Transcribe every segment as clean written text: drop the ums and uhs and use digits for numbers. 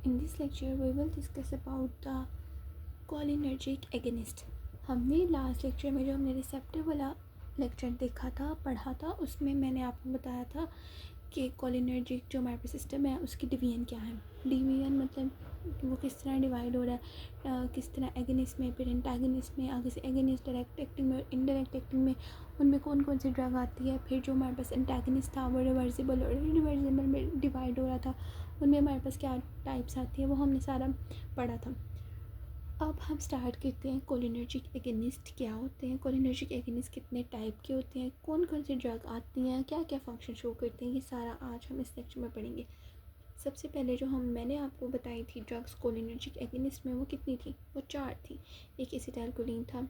In this lecture, we will discuss about the cholinergic agonist. हमने last lecture में जो हमने रिसेप्टर वाला लेक्चर देखा था, पढ़ा था, उसमें मैंने आपको बताया था कि कोलिनर्जिक जो हमारे पास सिस्टम है उसकी डिवीजन क्या है। डिवीजन मतलब वो किस तरह डिवाइड हो रहा है, किस तरह एगनिस्ट में, फिर एंटागनिस्ट में, आगे से एगनिस्ट डायरेक्ट एक्टिंग में और इनडायरेक्ट एक्टिंग में उनमें कौन कौन सी ड्रग आती है। फिर जो हमारे पास एंटागनिस्ट था वो रिवर्सिबल और इरिवर्सिबल में डिवाइड हो रहा था, उनमें हमारे पास क्या टाइप्स आती है वो हमने सारा पढ़ा था। अब हम स्टार्ट करते हैं कोलिनर्जिक एगनिस्ट क्या होते हैं, कोलिनर्जिक एगनिस्ट कितने टाइप के होते हैं, कौन कौन सी ड्रग आती हैं, क्या क्या फंक्शन शो करते हैं, ये सारा आज हम इस लेक्चर में पढ़ेंगे। सबसे पहले जो मैंने आपको बताई थी ड्रग्स कोलिनर्जिक एगनिस्ट में, वो कितनी थी, वो 4 थी। एक एसिटाइलकोलिन था,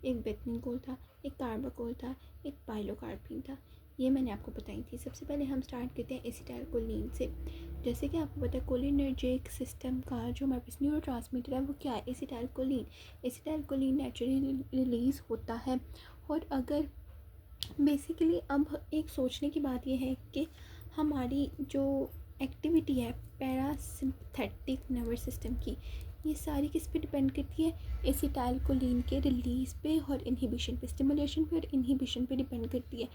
एक बेथनिकोल था, एक कार्बाकोल था, एक पाइलोकार्पिन था। ये मैंने आपको बताई थी। सबसे पहले हम स्टार्ट करते हैं एसिटाइलकोलिन से। जैसे कि आपको पता है कोलिनर्जिक सिस्टम का जो हमारे पास न्यूरोट्रांसमीटर है वो क्या है, एसिटाइलकोलिन। एसिटाइलकोलिन नेचुरली रिलीज़ होता है। और अगर बेसिकली अब एक सोचने की बात यह है कि हमारी जो एक्टिविटी है पैरासिम्पथेटिक नर्वस सिस्टम की, ये सारी किस पे डिपेंड करती है, एसिटाइलकोलिन के रिलीज़ पे और इनहिबिशन पे, स्टिमुलेशन पे और इनहिबिशन पे डिपेंड करती है।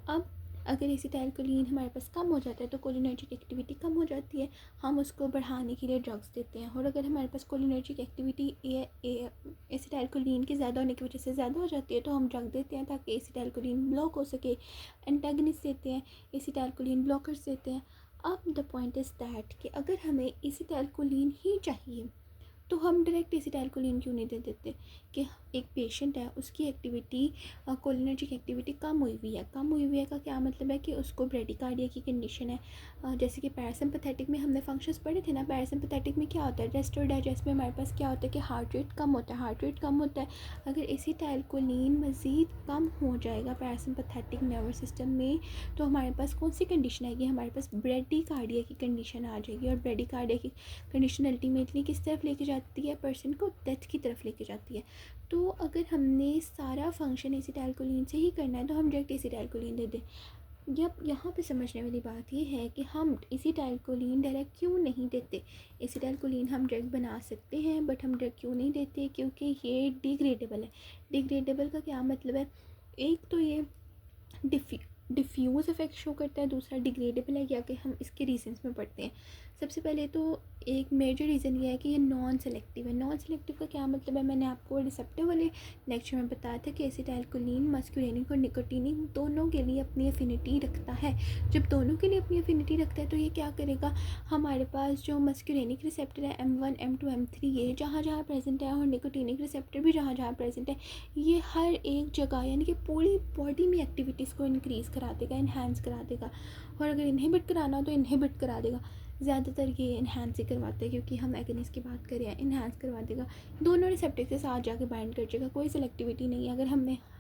अब अगर एसिटाइलकोलिन हमारे पास कम हो जाता है तो कोलिनर्जिक एक्टिविटी कम हो जाती है, हम उसको बढ़ाने के लिए ड्रग्स देते हैं। और अगर हमारे पास कोलिनर्जिक एक्टिविटी एसिटाइलकोलिन की ज़्यादा होने की वजह से ज़्यादा हो जाती है तो हम ड्रग देते हैं ताकि एसिटाइलकोलिन ब्लॉक हो सके। एंटागनिस्ट देते हैं, एसिटाइलकोलिन ब्लॉकर्स देते हैं। अब द पॉइंट इज़ दैट कि अगर हमें एसिटाइलकोलिन ही चाहिए तो हम डायरेक्ट एसिटाइलकोलिन क्यों नहीं दे देते कि एक पेशेंट है उसकी एक्टिविटी कोलिनर्जिक एक्टिविटी कम हुई है। कम हुई है का क्या मतलब है कि उसको ब्रेडिकार्डिया की कंडीशन है। जैसे कि पैरासिम्पथेटिक में हमने फंक्शंस पढ़े थे ना, पैरासिम्पथेटिक में क्या होता है, रेस्ट और डाइजेस्ट में हमारे पास क्या होता है कि हार्ट रेट कम होता है। हार्ट रेट कम होता है, अगर एसिटाइलकोलिन मज़ीद कम हो जाएगा पैरासिम्पथेटिक नर्वस सिस्टम में तो हमारे पास कौन सी कंडीशन आएगी, हमारे पास ब्रेडिकार्डिया की कंडीशन आ जाएगी। और ब्रेडिकार्डिया की कंडीशन अल्टीमेटली किस तरफ लेके जाती है, पर्सन को डेथ की तरफ लेके जाती है। तो अगर हमने सारा फंक्शन एसिटाइलकोलिन से ही करना है तो हम डायरेक्ट एसिटाइलकोलिन दे दें। जब यहाँ पे समझने वाली बात ये है कि हम एसिटाइलकोलिन डायरेक्ट क्यों नहीं देते। एसिटाइलकोलिन हम ड्रग बना सकते हैं बट हम ड्रग क्यों नहीं देते, क्योंकि ये डिग्रेडेबल है। डिग्रेडेबल का क्या मतलब है, एक तो ये डिफ्यूज़ इफेक्ट शो करता है, दूसरा डिग्रेडेबल है। या कि हम इसके रीजंस में पढ़ते हैं। सबसे पहले तो एक मेजर रीज़न ये है कि ये नॉन सेलेक्टिव है। नॉन सेलेक्टिव का क्या मतलब है, मैंने आपको रिसेप्टर वाले लेक्चर में बताया था कि एसिटाइलकोलिन मस्कुलिनिक और निकोटिनिक दोनों के लिए अपनी एफिनिटी रखता है। जब दोनों के लिए अपनी एफिनिटी रखता है तो ये क्या करेगा, हमारे पास जो मस्कुलिनिक रिसेप्टर है M1 M2 M3 ये जहाँ जहाँ प्रेजेंट है और निकोटिनिक रिसेप्टर भी जहाँ जहाँ प्रेजेंट है, ये हर एक जगह यानी कि पूरी बॉडी में एक्टिविटीज़ को इंक्रीज़ करा देगा, इन्हांस करा देगा। और अगर इनहिबिट कराना हो तो इनहिबिट करा देगा। ज़्यादातर ये इन्हांस ही करवाते हैं क्योंकि हम एगनिस्ट की बात करें, इन्हांस करवा देगा, दोनों रिसेप्टर के साथ जाके बाइंड कर जाएगा, कोई सेलेक्टिविटी नहीं है। अगर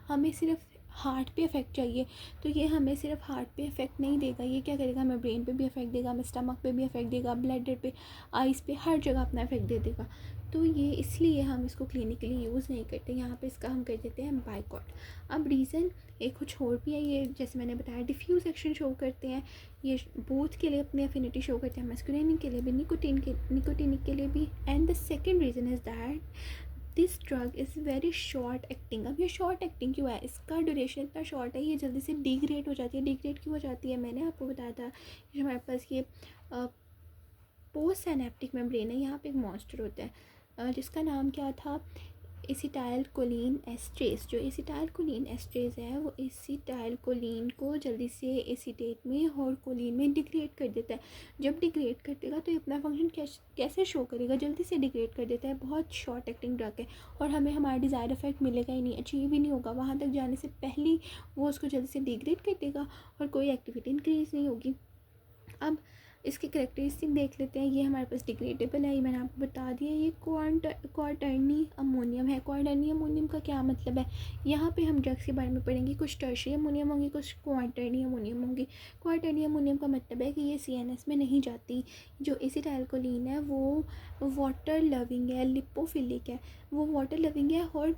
हमें सिर्फ हार्ट पे इफेक्ट चाहिए तो ये हमें सिर्फ हार्ट पे इफेक्ट नहीं देगा, ये क्या करेगा, हमें ब्रेन पे भी इफेक्ट देगा, हमें स्टमक पे भी इफेक्ट देगा, ब्लडर पे, आइज़ पे, हर जगह अपना इफेक्ट दे देगा। तो ये इसलिए हम इसको क्लिनिकली यूज़ नहीं करते, यहाँ पे इसका हम कर देते हैं बाइकॉट। अब रीज़न एक कुछ और भी है, ये जैसे मैंने बताया डिफ्यूज़ एक्शन शो करते हैं, ये बोथ के लिए अपनी एफिनिटी शो करते हैं, मस्कुलिनिक के लिए भी, निकोटिनिक के लिए भी। And the second reason is that this drug is very short acting. अब ये शॉर्ट एक्टिंग क्यों है, इसका ड्यूरेशन इतना शॉर्ट है, ये जल्दी से डिग्रेड हो जाती है। डिग्रेड क्यों हो जाती है, मैंने आपको बताया था कि हमारे पास ये पोस्ट सिनेप्टिक मेम्ब्रेन है, यहाँ पे एक मॉन्स्टर होता है जिसका नाम क्या था, एसिटाइलकोलिन एस्ट्रेस। जो एसिटाइलकोलिन एस्ट्रेस है वो एसिटाइलकोलिन को जल्दी से एसीटेट में और कोलिन में डिग्रेड कर देता है। जब डिग्रेड कर देगा तो ये अपना फंक्शन कैसे शो करेगा, जल्दी से डिग्रेड कर देता है। बहुत शॉर्ट एक्टिंग ड्रग है और हमें हमारा डिज़ायर इफेक्ट मिलेगा ही नहीं, अचीव ही नहीं होगा, वहाँ तक जाने से पहले ही वो उसको जल्दी से डिग्रेड कर देगा और कोई एक्टिविटी इंक्रीज़ नहीं होगी। अब इसकी करेक्टरिस्टिक देख लेते हैं। ये हमारे पास डिग्रेडेबल है, ये मैंने आपको बता दिया। ये क्वार्टरनी अमोनियम है। क्वार्टरनी अमोनियम का क्या मतलब है, यहाँ पे हम ड्रग्स के बारे में पढ़ेंगे, कुछ टर्शियरी अमोनियम होंगी, कुछ क्वार्टरनी अमोनियम होंगी। क्वार्टरनी अमोनियम का मतलब है कि ये CNS में नहीं जाती। जो एसिटाइलकोलिन है वो वाटर लविंग है, लिपोफिलिक है, वो वाटर लविंग है और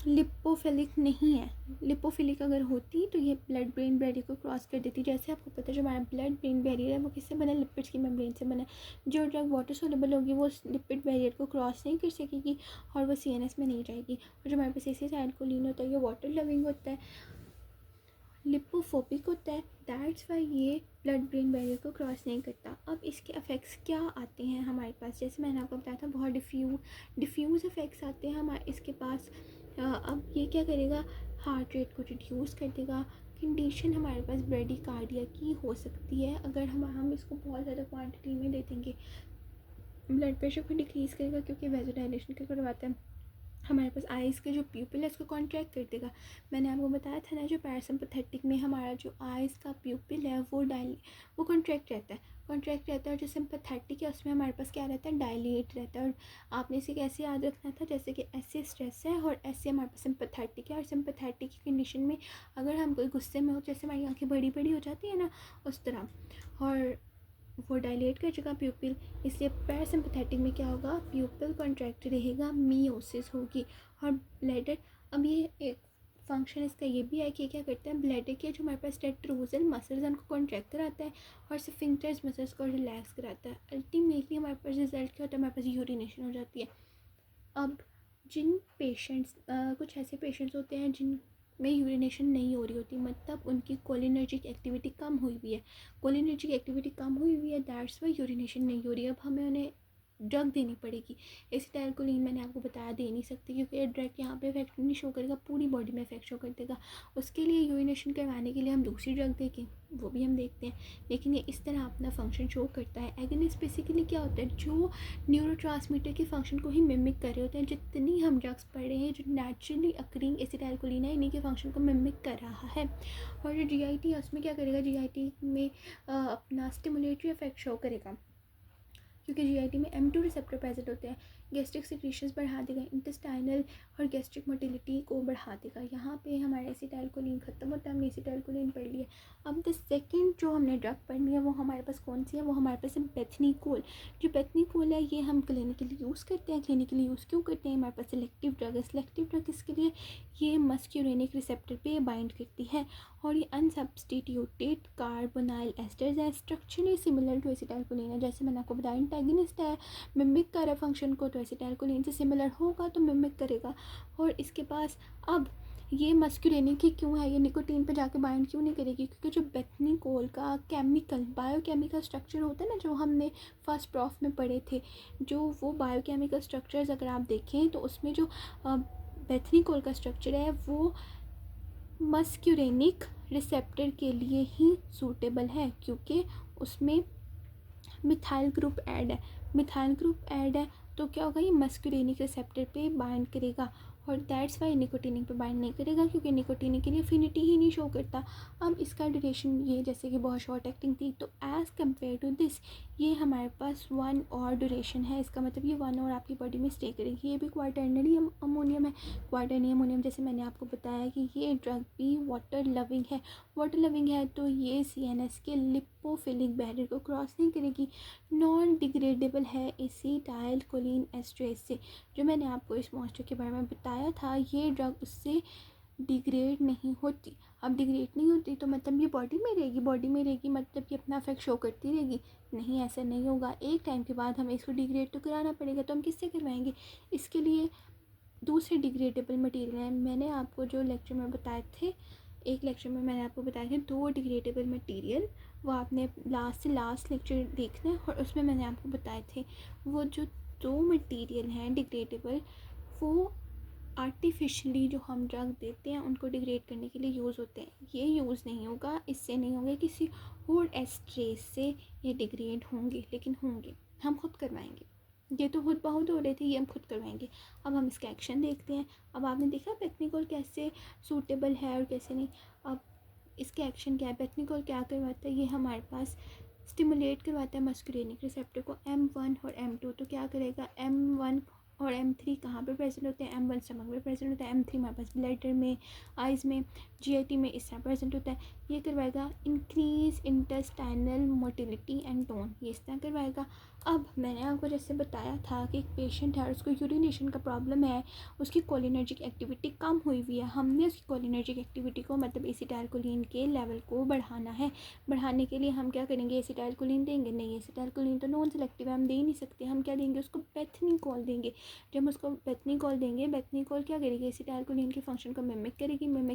लिपोफिलिक नहीं है। लिपोफिलिक अगर होती तो ये ब्लड ब्रेन बैरियर को क्रॉस कर देती। जैसे आपको पता है जो हमारा ब्लड ब्रेन बैरियर है वो किससे बना है, लिपिड्स की मेम्ब्रेन से बना है। जो ड्रग वाटर सोल्युबल होगी वो लिपिड बैरियर को क्रॉस नहीं कर सकेगी और वो CNS में नहीं जाएगी। और जो हमारे पास एसिटाइलकोलिन होता है ये वाटर लविंग होता है, लिपोफोबिक होता है, दैट्स वाई ये ब्लड ब्रेन बैरियर को क्रॉस नहीं करता। अब इसके इफ़ेक्ट्स क्या आते हैं हमारे पास, जैसे मैंने आपको बताया था बहुत डिफ्यूज़ इफ़ेक्ट्स आते हैं हमारे इसके पास। अब ये क्या करेगा, हार्ट रेट को रिड्यूस कर देगा। कंडीशन हमारे पास ब्रेडिकार्डिया की हो सकती है अगर हम इसको बहुत ज़्यादा क्वांटिटी में दे देंगे। ब्लड प्रेशर को डिक्रीज़ करेगा क्योंकि वेज़ोडाइलेशन क्या करवाता है, हमारे पास आइज़ के जो प्यूपिल है उसको कॉन्ट्रैक्ट कर देगा। मैंने आपको बताया था ना जो पैरासिम्पैथेटिक में हमारा जो आइज़ का प्यूपिल है वो कॉन्ट्रैक्ट रहता है, और जो सिंपैथेटिक है उसमें हमारे पास क्या रहता है, डायलेट रहता है। और आपने इसे कैसे याद रखना था, जैसे कि ऐसे स्ट्रेस है और ऐसे हमारे पास सिंपैथेटिक है। और सिंपैथेटिक की कंडीशन में अगर हम कोई गुस्से में हो, जैसे हमारी आँखें बड़ी बड़ी हो जाती है ना उस तरह, और वो डायलेट कर चुका प्यूपिल, इसलिए पैरासिम्पैथेटिक में क्या होगा, प्यूपिल कॉन्ट्रैक्ट रहेगा, मियोसिस होगी। और ब्लैडर, अब ये एक फंक्शन इसका ये भी है कि क्या करता है, ब्लैडर के जो हमारे पास टेट्रोजल मसल्स हैं उनको कॉन्ट्रैक्ट कराता है और स्फिंक्टर्स मसल्स को रिलैक्स कराता है। अल्टीमेटली हमारे पास रिजल्ट क्या होता है, हमारे पास यूरिनेशन हो जाती है। अब जिन पेशेंट्स कुछ ऐसे पेशेंट्स होते हैं जिन में यूरिनेशन नहीं हो रही होती, मतलब उनकी कोलिनर्जिक एक्टिविटी कम हुई हुई है, दैट्स वाई यूरिनेशन नहीं हो रही है। अब हमें उन्हें ड्रग देनी पड़ेगी। एसिटाइलकोलिन मैंने आपको बताया दे नहीं सकती क्योंकि ये ड्रग यहाँ पे इफेक्ट नहीं शो करेगा, पूरी बॉडी में इफेक्ट शो कर देगा। उसके लिए यूरिनेशन करवाने के लिए हम दूसरी ड्रग देंगे, वो भी हम देखते हैं, लेकिन ये इस तरह अपना फंक्शन शो करता है। एगोनिस्ट बेसिकली क्या होता है, जो न्यूरोट्रांसमीटर के फंक्शन को ही मिमिक कर रहे होते हैं। जितनी हम ड्रग्स पढ़ रहे हैं जो नेचुरली अकरिंग एसिटाइलकोलिन है, इन्हीं के फंक्शन को मिमिक कर रहा है। और जो GIT है उसमें क्या करेगा, GIT में अपना स्टिमुलेटरी इफेक्ट शो करेगा क्योंकि GIT में M2 रिसेप्टर प्रेजेंट होते हैं। गैस्ट्रिक सिक्रीशंस बढ़ा देगा, इंटेस्टाइनल और गैस्ट्रिक मोटिलिटी को बढ़ा देगा। यहाँ पे हमारा एसिटाइलकोलिन खत्म होता है, हमने एसिटाइलकोलिन पढ़ लिया। अब द सेकंड जो हमने ड्रग पढ़नी है वो हमारे पास कौन सी है, वो हमारे पास है बेथनीकोल। जो बेथनीकोल है ये हम क्लिनिकली यूज़ करते हैं। क्लिनिकली यूज़ क्यों करते हैं, हमारे पास सिलेक्टिव ड्रग है। सिलेक्टिव ड्रग किसके लिए, ये मस्क्यूरेनिक रिसेप्टर पे बाइंड करती है और ये अनसब्स्टिट्यूटेड कार्बोनाइल एस्टर्स है, स्ट्रक्चरली सिमिलर टू एसिटाइलकोलिन है। जैसे मैंने आपको बताया एंटागनिस्ट है, मिमिक कर रहा है फंक्शन को, तो एसिटाइलकोलिन से सिमिलर होगा तो मिमिक करेगा। और इसके पास अब ये मस्क्यूरेनिक ही क्यों है, ये निकोटीन पे जाके बाइंड क्यों नहीं करेगी, क्योंकि जो बेथनीकोल का बायोकेमिकल स्ट्रक्चर होता है ना, जो हमने फर्स्ट प्रॉफ में पढ़े थे, जो वो बायोकेमिकल स्ट्रक्चर्स अगर आप देखें तो उसमें जो बेथनीकोल का स्ट्रक्चर है वो मस्क्यूरेनिक रिसेप्टर के लिए ही सूटेबल है, क्योंकि उसमें मिथाइल ग्रुप ऐड है तो क्या होगा, ये मस्क्यूरेनिक रिसेप्टर पे बाइंड करेगा। और दैट्स वाई निकोटीनिक पे बाइंड नहीं करेगा क्योंकि निकोटीनिक के लिए एफिनिटी ही नहीं शो करता। अब इसका ड्यूरेशन ये जैसे कि बहुत शॉर्ट एक्टिंग थी, तो एज़ कम्पेयर टू दिस ये हमारे पास 1 और ड्यूरेशन है। इसका मतलब ये 1 और आपकी बॉडी में स्टे करेगी। ये भी क्वाटर्नरी अमोनियम है। क्वाटर्नरी अमोनियम जैसे मैंने आपको बताया कि ये ड्रग भी वाटर लविंग है, तो ये CNS के लिपोफिलिक बैरियर को क्रॉस नहीं करेगी। नॉन डिग्रेडेबल है एसिटाइलकोलिन एस्ट्रेस से। जो मैंने आपको इस मॉइस्चर के बारे में बताया था, ये ड्रग उससे डिग्रेड नहीं होती। अब डिग्रेड नहीं होती तो मतलब ये बॉडी में रहेगी, मतलब ये अपना इफेक्ट शो करती रहेगी, नहीं, ऐसा नहीं होगा। एक टाइम के बाद हमें इसको डिग्रेड तो कराना पड़ेगा, तो हम किससे करवाएंगे, इसके लिए दूसरे डिग्रेडेबल मटेरियल हैं। मैंने आपको जो लेक्चर में बताए थे, एक लेक्चर में मैंने आपको बताए थे 2 डिग्रेडेबल मटेरियल, वो आपने लास्ट से लास्ट लेक्चर देखना है। और उसमें मैंने आपको बताए थे वो जो 2 मटेरियल हैं डिग्रेडेबल, वो आर्टिफिशियली जो हम ड्रग देते हैं उनको डिग्रेड करने के लिए यूज़ होते हैं। ये यूज़ नहीं होगा, इससे नहीं होंगे, किसी और एस्ट्रेस से ये डिग्रेड होंगे, लेकिन होंगे, हम खुद करवाएंगे। ये तो खुद बहुत हो रहे थे, ये हम खुद करवाएंगे। अब हम इसका एक्शन देखते हैं। अब आपने देखा बेथनीकोल कैसे सूटेबल है और कैसे नहीं। अब इसका एक्शन क्या है, बेथनीकोल क्या करवाता है, ये हमारे पास स्टिमुलेट करवाता है मस्कुरेनिक रिसेप्टर को M1 और M2। तो क्या करेगा, M1 और M3 कहाँ पे प्रेजेंट होते हैं, M1 स्टमक में प्रेजेंट होता है, M3 हमारे पास ब्लैडर में, आइज़ में, GIT में इस तरह प्रेजेंट होता है। ये करवाएगा increase intestinal motility and tone, ये इस तरह करवाएगा। अब मैंने आपको जैसे बताया था कि एक पेशेंट है और उसको यूरिनेशन का प्रॉब्लम है, उसकी कोलिनर्जिक एक्टिविटी कम हुई हुई है, हमने उसकी कोलिनर्जिक एक्टिविटी को मतलब एसिटाइलकोलिन के लेवल को बढ़ाना है। बढ़ाने के लिए हम क्या करेंगे, एसिटाइलकोलिन देंगे? नहीं, एसिटाइलकोलिन तो नॉन सेलेक्टिव है, हम दे ही नहीं सकते। हम क्या देंगे उसको, बेथनिकोल देंगे। जब हम उसको बेथनिकोल देंगे, बेथनिकोल क्या करेगी, एसिटाइलकोलिन के फंक्शन को मिमिक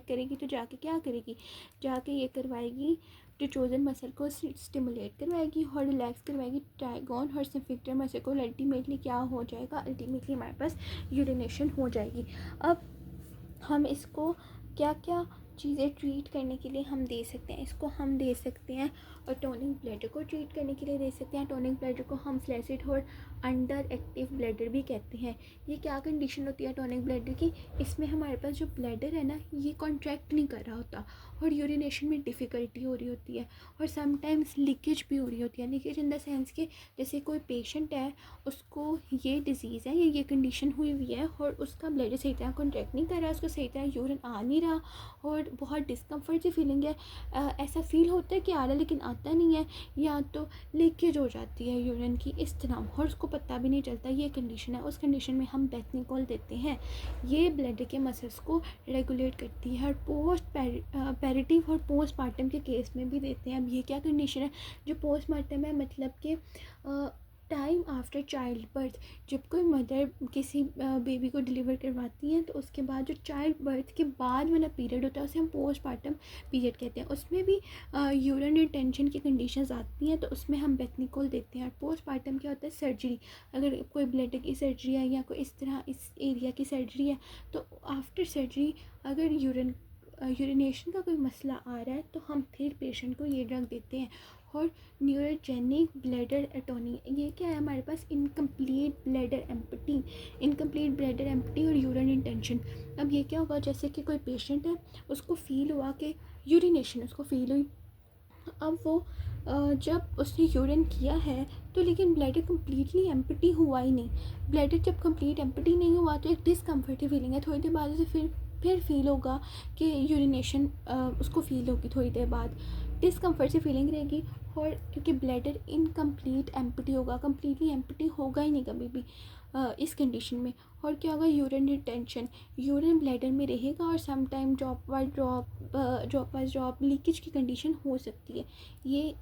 करेगी तो जाके क्या करेगी, जाके ये करवाएगी ट्रिचोजन मसल को स्टिमुलेट करवाएगी और रिलैक्स करवाएगी ट्राइगोन और सिम्फिक्टर मसल को। अल्टीमेटली क्या हो जाएगा, अल्टीमेटली हमारे पास यूरिनेशन हो जाएगी। अब हम इसको क्या क्या चीज़ें ट्रीट करने के लिए हम दे सकते हैं, इसको हम दे सकते हैं और टोनिक ब्लैडर को ट्रीट करने के लिए दे सकते हैं। टोनिक ब्लैडर को हम फ्लैसिड और अंडर एक्टिव ब्लैडर भी कहते हैं। ये क्या कंडीशन होती है टोनिक ब्लैडर की, इसमें हमारे पास जो ब्लैडर है ना, ये कॉन्ट्रैक्ट नहीं कर रहा होता और यूरिनेशन में डिफ़िकल्टी हो रही होती है और समटाइम्स लीकेज भी हो रही होती है। लीकेज इन द सेंस कि जैसे कोई पेशेंट है, उसको ये डिज़ीज़ है, ये कंडीशन हुई हुई है और उसका ब्लैडर सही तरह कॉन्ट्रैक्ट नहीं कर रहा, उसको सही तरह यूरिन आ नहीं रहा और बहुत डिस्कम्फर्ट सी फीलिंग है। ऐसा फील होता है कि आ रहा लेकिन आता नहीं है, या तो लीकेज हो जाती है यूरिन की इस तरह और उसको पता भी नहीं चलता, ये कंडीशन है। उस कंडीशन में हम बेथनिकोल देते हैं। ये ब्लैडर के मसल्स को रेगुलेट करती है और पोस्ट पैरेटिव और पोस्टमार्टम के केस में भी देते हैं। अब ये क्या कंडीशन है, जो पोस्टमार्टम है मतलब कि टाइम आफ्टर चाइल्ड बर्थ, जब कोई मदर किसी बेबी को डिलीवर करवाती हैं तो उसके बाद जो चाइल्ड बर्थ के बाद वाला पीरियड होता है उसे हम पोस्टमार्टम पीरियड कहते हैं। उसमें भी यूरिन रिटेंशन की कंडीशंस आती हैं तो उसमें हम बेथनिकोल देते हैं। और पोस्टमार्टम क्या होता है, सर्जरी, अगर कोई ब्लैडर की सर्जरी है या कोई इस तरह इस एरिया की सर्जरी है तो आफ्टर सर्जरी अगर यूरिनेशन का कोई मसला आ रहा है तो हम फिर पेशेंट को ये ड्रग देते हैं। और न्यूरोजेनिक ब्लैडर एटोनी, ये क्या है हमारे पास, इनकम्प्लीट ब्लैडर एम्पटी और यूरिन इंटेंशन। अब ये क्या होगा, जैसे कि कोई पेशेंट है, उसको फील हुआ कि यूरिनेशन उसको फील हुई, अब वो जब उसने यूरिन किया है तो लेकिन ब्लैडर कम्प्लीटली एम्पटी हुआ ही नहीं। ब्लैडर जब कम्प्लीट एम्पटी नहीं हुआ तो एक डिसकम्फर्टिव फीलिंग है, थोड़ी देर बाद उसे फिर फील होगा कि यूरिनेशन उसको फील होगी, थोड़ी देर बाद डिसकम्फर्ट से फीलिंग रहेगी। और क्योंकि ब्लैडर इनकम्प्लीट एम्पटी होगा, कम्प्लीटली एम्पटी होगा ही नहीं कभी भी इस कंडीशन में। और क्या होगा, यूरिन रिटेंशन, यूरिन ब्लैडर में रहेगा और some time drop wise drop leakage की कंडीशन हो सकती है। ये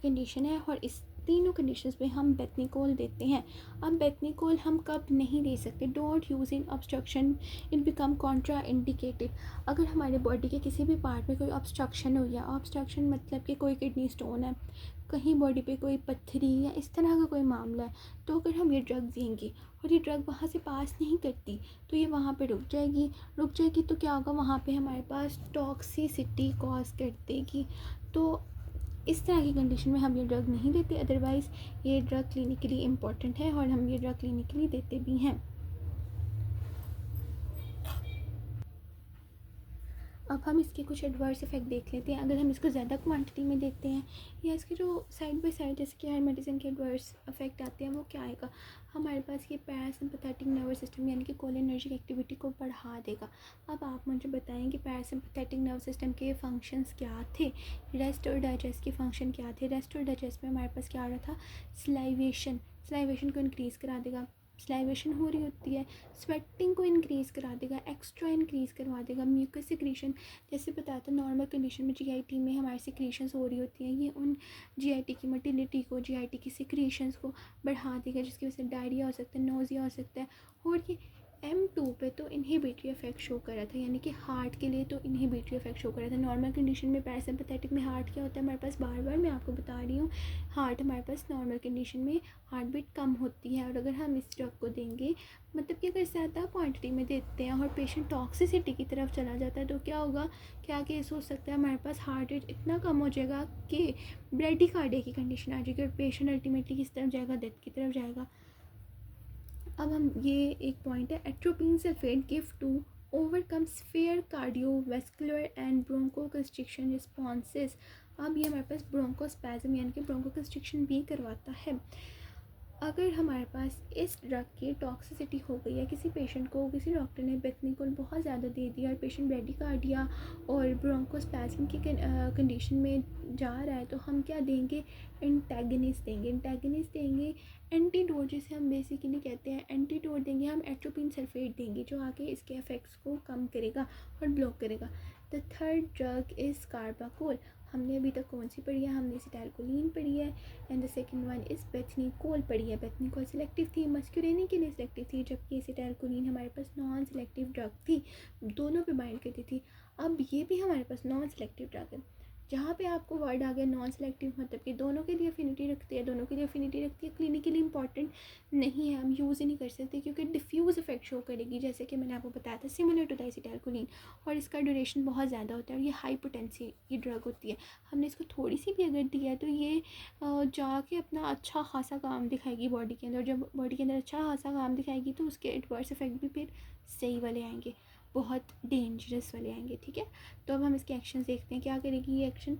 कंडीशन है और इस तीनों कंडीशंस में हम बेथनिकोल देते हैं। अब बेथनिकोल हम कब नहीं दे सकते, don't use in obstruction, it become Contra indicated. अगर हमारे बॉडी के किसी भी पार्ट में कोई ऑब्स्ट्रक्शन हो गया, ऑब्स्ट्रक्शन मतलब कि कोई किडनी स्टोन है, कहीं बॉडी पे कोई पत्थरी या इस तरह का कोई मामला है, तो अगर हम ये ड्रग देंगे और ये ड्रग वहाँ से पास नहीं करती तो ये वहाँ पे रुक जाएगी तो क्या होगा, वहाँ पे हमारे पास टॉक्सिसिटी कॉज कर देगी। तो इस तरह की कंडीशन में हम ये ड्रग नहीं देते। अदरवाइज़ ये ड्रग क्लिनिकली इम्पॉर्टेंट है और हम ये ड्रग क्लिनिकली देते भी हैं। अब हम इसके कुछ एडवर्स इफेक्ट देख लेते हैं। अगर हम इसको ज़्यादा क्वांटिटी में देते हैं या इसके जो साइड बाय साइड जैसे कि हर मेडिसिन के एडवर्स इफेक्ट आते हैं, वो क्या आएगा, हमारे पास ये पैरासिम्पथेटिक नर्वस सिस्टम यानी कि कोलिनर्जिक एक्टिविटी को बढ़ा देगा। अब आप मुझे बताएं कि पैरासिम्पथेटिक नर्वस सिस्टम के फंक्शंस क्या थे, रेस्ट और डाइजेस्ट के फंक्शन क्या थे। रेस्ट और डाइजेस्ट में हमारे पास क्या आ रहा था, स्लाइवेशन को इंक्रीज़ करा देगा, स्लाइवेशन हो रही होती है, स्वेटिंग को इंक्रीज़ करा देगा, एक्स्ट्रा इंक्रीज़ करवा देगा। म्यूकस सिक्रीशन, जैसे बताया था नॉर्मल कंडीशन में जीआईटी में हमारी सिक्रीशंस हो रही होती हैं, ये उन जीआईटी की मोटिलिटी को, जीआईटी की सिक्रीशंस को बढ़ा देगा, जिसकी वजह से डायरिया हो सकता है, नोजिया हो सकता है। और ये M2 पे तो इनहिबिटरी इफेक्ट शो कर रहा था, यानी कि हार्ट के लिए तो इनहिबिटरी इफेक्ट शो कर रहा था। नॉर्मल कंडीशन में पैरासिम्पथेटिक में हार्ट क्या होता है हमारे पास, बार बार मैं आपको बता रही हूँ, हार्ट हमारे पास नॉर्मल कंडीशन में हार्ट बीट कम होती है। और अगर हम इस ड्रग को देंगे, मतलब कि अगर ज़्यादा क्वांटिटी में देते हैं और पेशेंट टॉक्सिसिटी की तरफ चला जाता है तो क्या होगा, क्या केस हो सकता है, हमारे पास हार्ट रेट इतना कम हो जाएगा कि ब्रेडिकार्डिया की कंडीशन आ जाएगी और पेशेंट अल्टीमेटली किस तरफ जाएगा, डेथ की तरफ जाएगा। अब हम ये एक पॉइंट है, atropine sulphate give to overcome sphere cardiovascular and bronchoconstriction responses. अब ये हमारे पास ब्रोंकोस्पैज्म यानी कि ब्रोंकोकंस्ट्रिक्शन भी करवाता है। अगर हमारे पास इस ड्रग की टॉक्सिसिटी हो गई है, किसी पेशेंट को किसी डॉक्टर ने बेथनिकोल बहुत ज़्यादा दे दिया और पेशेंट ब्रेडिकार्डिया और ब्रोंकोस्पैज्म की कंडीशन में जा रहा है, तो हम क्या देंगे, एंटागनिस्ट देंगे एंटीडोट, जिसे हम बेसिकली कहते हैं एंटीडोट देंगे, हम एट्रोपिन सल्फेट देंगे जो आके इसके इफ़ेक्ट्स को कम करेगा और ब्लॉक करेगा। The third drug is carbachol. हमने अभी तक कौन सी पढ़ी है, हमने एसिटाइलकोलिन पढ़ी है, and the second one is bethanechol पढ़ी है। बेथनिकोल सिलेक्टिव थी, मस्कुरेनी के लिए सिलेक्टिव थी, जबकि एसिटाइलकोलिन हमारे पास नॉन सिलेक्टिव ड्रग थी, दोनों पे बाइंड करती थी। अब ये भी हमारे पास नॉन सिलेक्टिव ड्रग है। जहाँ पे आपको वर्ड आ गया नॉन सेलेक्टिव, मतलब कि दोनों के लिए अफिनिटी रखती है, क्लिनिकली इंपॉर्टेंट नहीं है, हम यूज़ ही नहीं कर सकते क्योंकि डिफ्यूज़ इफेक्ट शो करेगी, जैसे कि मैंने आपको बताया था, सिमिलर टू द एसिटाइलकोलिन, और इसका ड्यूरेशन बहुत ज़्यादा होता है और ये हाई पोटेंसी की ड्रग होती है। हमने इसको थोड़ी सी भी अगर दिया है तो ये जाके अपना अच्छा खासा काम दिखाएगी बॉडी के अंदर। जब बॉडी के अंदर अच्छा खासा काम दिखाएगी तो उसके एडवर्स इफेक्ट भी फिर सही वाले आएंगे, बहुत डेंजरस वाले आएंगे। ठीक है, तो अब हम इसके एक्शन देखते हैं, क्या करेगी ये एक्शन।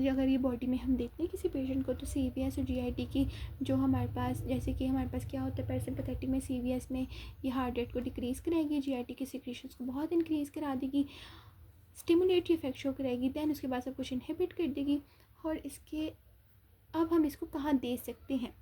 अगर ये बॉडी में हम देखते हैं किसी पेशेंट को, तो CVS और GIT की जो हमारे पास, जैसे कि हमारे पास क्या होता है पैरासिम्पैथेटिक में, CVS में ये हार्ट रेट को डिक्रीज़ कराएगी, GIT के सिक्रीशंस को बहुत इंक्रीज़ करा देगी, स्टिमुलेटरी इफेक्ट शो कराएगी, दैन उसके बाद सब कुछ इनहिबिट कर देगी। और इसके अब हम इसको कहाँ दे सकते हैं,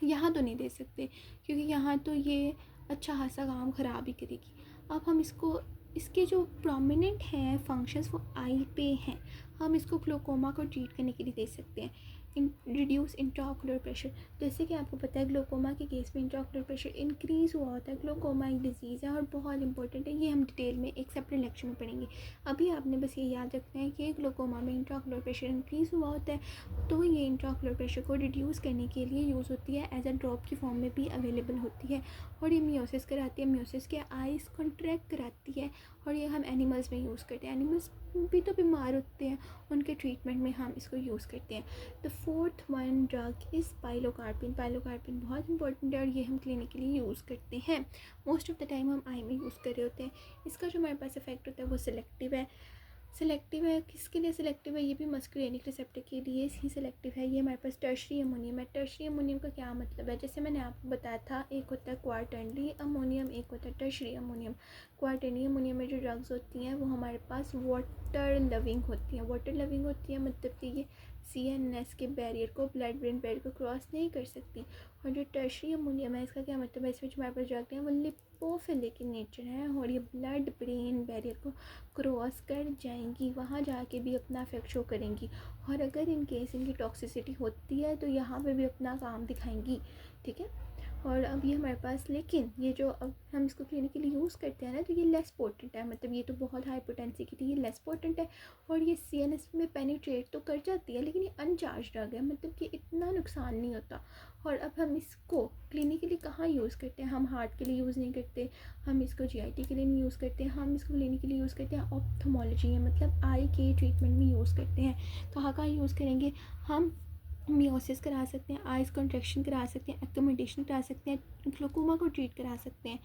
यहाँ तो नहीं दे सकते क्योंकि यहाँ तो ये अच्छा खासा काम ख़राब ही करेगी। अब हम इसको, इसके जो प्रोमिनेंट हैं फंक्शंस वो आई पे हैं। हम इसको ग्लोकोमा को ट्रीट करने के लिए दे सकते हैं। रिड्यूस इंट्राओकुलर प्रेशर, जैसे कि आपको पता है ग्लोकोमा के केस में इंट्राओकुलर प्रेशर इंक्रीज़ हुआ होता है। ग्लोकोमा एक डिजीज़ है और बहुत इंपॉर्टेंट है, ये हम डिटेल में एक सेपरेट लेक्चर में पढ़ेंगे। अभी आपने बस ये याद रखना है कि ग्लोकोमा में इंट्राओकुलर प्रेशर इंक्रीज़ हुआ होता है, तो ये इंट्राओकुलर प्रेशर को रिड्यूस करने के लिए यूज़ होती है, एज अ ड्रॉप की फॉर्म में भी अवेलेबल होती है। और ये मियोसिस कराती है, मियोसिस के आइज़ कॉन्ट्रैक्ट कराती है, और ये हम एनिमल्स में यूज़ करते हैं। एनिमल्स भी तो बीमार होते हैं, उनके ट्रीटमेंट में हम इसको यूज़ करते हैं। The fourth one drug is pilocarpine. Pilocarpine बहुत इंपॉर्टेंट है और ये हम क्लिनिकली यूज़ करते हैं। मोस्ट ऑफ द टाइम हम आई में यूज़ कर रहे होते हैं। इसका जो हमारे पास इफेक्ट होता है वो सिलेक्टिव है। किसके लिए सिलेक्टिव है, ये भी मस्कुरेनिक रिसेप्टर के लिए ही सिलेक्टिव है। ये हमारे पास टर्शरी अमोनियम है। टर्शरी अमोनियम का क्या मतलब है, जैसे मैंने आपको बताया था, एक होता है क्वार्टरनरी अमोनियम, एक होता है टर्शरी अमोनियम। क्वार्टरनरी अमोनियम में जो ड्रग्स होती हैं वो हमारे पास वाटर लविंग होती हैं, मतलब कि ये CNS के बैरियर को, ब्लड ब्रेन बैरियर को क्रॉस नहीं कर सकती। और जो टर्शरी अमोनियम है, इसका क्या मतलब है, इसमें जो हमारे पास ड्रग है वो लिपोफिलिक इन नेचर है और ये ब्लड ब्रेन बैरियर को क्रॉस कर जाएंगी, वहाँ जाके भी अपना इफेक्ट शो करेंगी, और अगर इन केस इनकी टॉक्सिसिटी होती है तो यहाँ पे भी अपना काम दिखाएंगी। ठीक है, और अब ये हमारे पास, लेकिन ये जो अब हम इसको क्लिनिकली यूज़ करते हैं ना, तो ये लेस पोटेंट है, मतलब ये तो बहुत हाई पोटेंसी की थी, ये लेस पोटेंट है, और ये CNS में पेनिट्रेट तो कर जाती है, लेकिन ये अनचार्ज ड्रग है, मतलब कि इतना नुकसान नहीं होता। और अब हम इसको क्लिनिकली कहाँ यूज़ करते हैं, हम हार्ट के लिए यूज़ नहीं करते, हम इसको GIT के लिए नहीं यूज़ करते, हम इसको क्लिनिकली यूज़ करते हैं ऑप्थोमोलॉजी में, मतलब आई के ट्रीटमेंट में यूज़ करते हैं। कहाँ यूज़ करेंगे, हम मियोसिस करा सकते हैं, आइज़ कॉन्ट्रैक्शन करा सकते हैं, एक्कोमोडेशन करा सकते हैं, ग्लूकोमा को ट्रीट करा सकते हैं,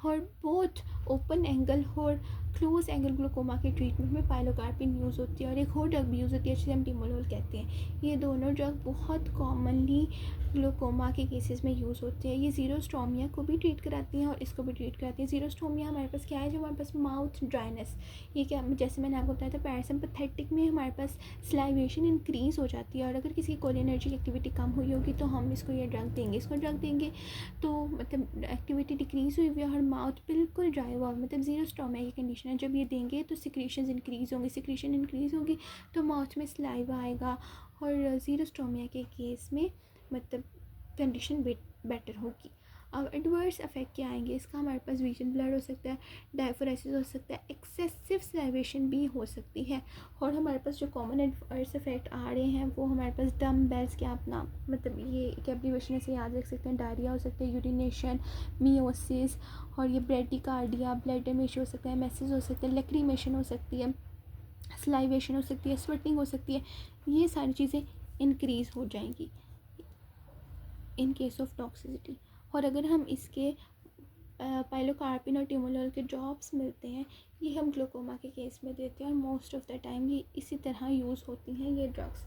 और बहुत ओपन एंगल और क्लोज एंगल ग्लूकोमा के ट्रीटमेंट में पाइलोकार्पिन यूज़ होती है। और एक और ड्रग भी यूज़ होती है जिसे हम टिमोलोल कहते हैं। ये दोनों ड्रग बहुत कॉमनली ग्लूकोमा के केसेस में यूज़ होते हैं। ये ज़ीरोस्टोमिया को भी ट्रीट कराती हैं और इसको भी ट्रीट कराती हैं। ज़ीरोस्टोमिया हमारे पास क्या है, जो हमारे पास माउथ ड्राइनेस, ये क्या, जैसे मैंने आपको बताया था पैरासिम्पैथेटिक में हमारे पास सलाइवेशन इंक्रीज़ हो जाती है, और अगर किसी कोलिनर्जिक एक्टिविटी कम हुई होगी तो हम इसको ये ड्रग देंगे, तो मतलब एक्टिविटी डिक्रीज़ हुई है और माउथ बिल्कुल ड्राई हुआ, मतलब ज़ीरोस्टोमिया की कंडीशन है। जब ये देंगे तो सिक्रीशंस इंक्रीज़ होंगी तो माउथ में सलाइवा आएगा, और ज़ीरोस्टोमिया के केस में मतलब कंडीशन बेटर होगी। अब एडवर्स इफेक्ट क्या आएंगे इसका, हमारे पास विजन ब्लर हो सकता है, डायफोरेसिस हो सकता है, एक्सेसिव सलाइवेशन भी हो सकती है, और हमारे पास जो कॉमन एडवर्स इफेक्ट आ रहे हैं वो हमारे पास डम बेल्स के, अपना मतलब ये एक एब्रीविएशन से याद रख सकते हैं, डायरिया हो सकता है, यूरिनेशन, मियोसिस, और ये ब्रेडिकार्डिया, ब्लड डैमेज हो सकता है, मैसेज हो सकता है, लैक्रीमेशन हो सकती है, सलाइवेशन हो सकती है, स्वेटिंग हो सकती है, ये सारी चीज़ें इंक्रीज़ हो जाएंगी इन केस ऑफ टॉक्सिसिटी। और अगर हम इसके पाइलोकार्पिन और टिमोलोल के ड्रॉप्स मिलते हैं, ये हम ग्लूकोमा के केस में देते हैं, और मोस्ट ऑफ द टाइम ये इसी तरह यूज़ होती हैं ये ड्रग्स।